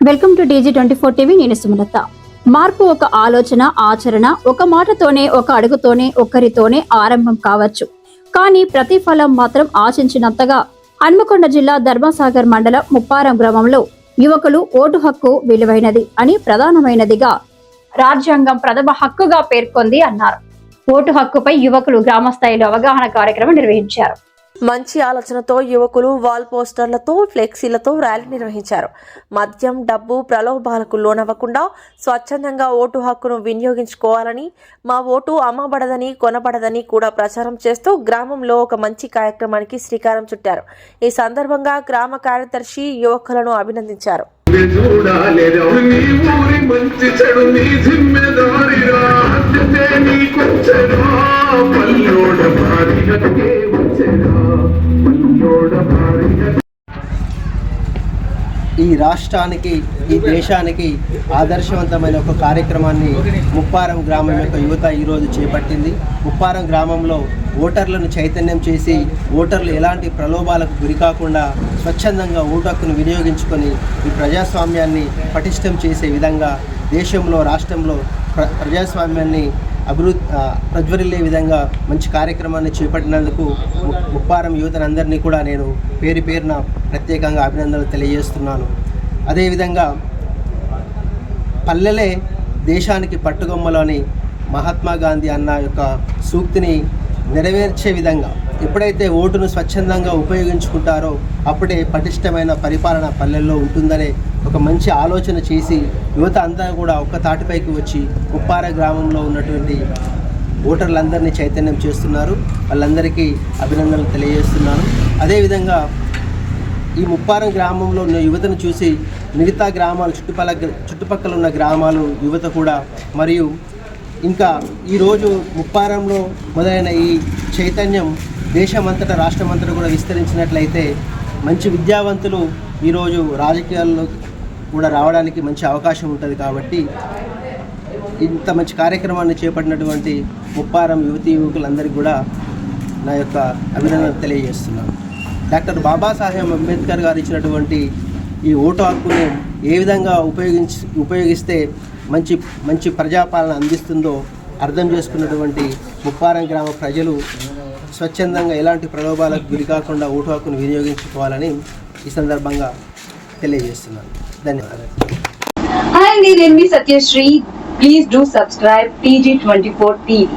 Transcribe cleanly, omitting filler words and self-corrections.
Welcome to DG24 TV. నేను సుమలత. మార్పు ఒక ఆలోచన, ఆచరణ, ఒక మాటతోనే, ఒక అడుగుతోనే, ఒక్కరితోనే ఆరంభం కావచ్చు. కానీ ప్రతిఫలం మాత్రం ఆశించినంతగా హన్మకొండ జిల్లా ధర్మసాగర్ మండలం ముప్పారం గ్రామంలో యువకులు ఓటు హక్కు విలువైనది అని ప్రధానమైనదిగా రాజ్యాంగం ప్రథమ హక్కుగా పేర్కొంది అన్నారు. ఓటు హక్కుపై యువకులు గ్రామ స్థాయిలో అవగాహన కార్యక్రమం నిర్వహించారు. మంచి ఆలోచనతో యువకులు వాల్ పోస్టర్లతో, ఫ్లెక్సీలతో ర్యాలీ నిర్వహించారు. మద్యం, డబ్బు ప్రలోభాలకు లోనవ్వకుండా స్వచ్ఛందంగా ఓటు హక్కును వినియోగించుకోవాలని, మా ఓటు అమ్మబడదని, కొనబడదని కూడా ప్రచారం చేస్తూ గ్రామంలో ఒక మంచి కార్యక్రమానికి శ్రీకారం చుట్టారు. ఈ సందర్భంగా గ్రామ కార్యదర్శి యువకులను అభినందించారు. ఈ రాష్ట్రానికి, ఈ దేశానికి ఆదర్శవంతమైన ఒక కార్యక్రమాన్ని ముప్పారం గ్రామం యొక్క యువత ఈరోజు చేపట్టింది. ముప్పారం గ్రామంలో ఓటర్లను చైతన్యం చేసి, ఓటర్లు ఎలాంటి ప్రలోభాలకు గురికాకుండా స్వచ్ఛందంగా ఓటు హక్కును వినియోగించుకొని ఈ ప్రజాస్వామ్యాన్ని పటిష్టం చేసే విధంగా దేశంలో, రాష్ట్రంలో ప్రజాస్వామ్యాన్ని ప్రజ్వరిల్లే విధంగా మంచి కార్యక్రమాన్ని చేపట్టినందుకు ముప్పారం యువతనందరినీ కూడా నేను పేరు పేరున ప్రత్యేకంగా అభినందనలు తెలియజేస్తున్నాను. అదేవిధంగా పల్లెలే దేశానికి పట్టుగొమ్మలు అని మహాత్మా గాంధీ అన్న యొక్క సూక్తిని నెరవేర్చే విధంగా ఎప్పుడైతే ఓటును స్వచ్ఛందంగా ఉపయోగించుకుంటారో అప్పుడే పటిష్టమైన పరిపాలన పల్లెల్లో ఉంటుందనే ఒక మంచి ఆలోచన చేసి యువత అంతా కూడా ఒక్క తాటిపైకి వచ్చి ముప్పార గ్రామంలో ఉన్నటువంటి ఓటర్లందరినీ చైతన్యం చేస్తున్నారు. వాళ్ళందరికీ అభినందనలు తెలియజేస్తున్నాను. అదేవిధంగా ఈ ముప్పారం గ్రామంలో ఉన్న యువతను చూసి మిగతా గ్రామాలు, చుట్టుపక్కల ఉన్న గ్రామాలు యువత కూడా, మరియు ఇంకా ఈరోజు ముప్పారంలో మొదలైన ఈ చైతన్యం దేశమంతటా, రాష్ట్రమంతటా కూడా విస్తరించినట్లయితే మంచి విద్యావంతులు ఈరోజు రాజకీయాల్లో కూడా రావడానికి మంచి అవకాశం ఉంటుంది. కాబట్టి ఇంత మంచి కార్యక్రమాన్ని చేపట్టినటువంటి ముప్పారం యువతీ యువకులందరికీ కూడా నా యొక్క అభినందనలు తెలియజేస్తున్నాను. డాక్టర్ బాబాసాహెబ్ అంబేద్కర్ గారు ఇచ్చినటువంటి ఈ ఓటు హక్కును ఏ విధంగా ఉపయోగిస్తే మంచి ప్రజాపాలన అందిస్తుందో అర్థం చేసుకున్నటువంటి ముప్పారం గ్రామ ప్రజలు స్వచ్ఛందంగా ఎలాంటి ప్రలోభాలకు గురి కాకుండా ఓటు హక్కును వినియోగించుకోవాలని ఈ సందర్భంగా తెలియజేస్తున్నాను. ధన్యవాదాలు. Hi, నేను Satyasri. Please do subscribe DG24 TV.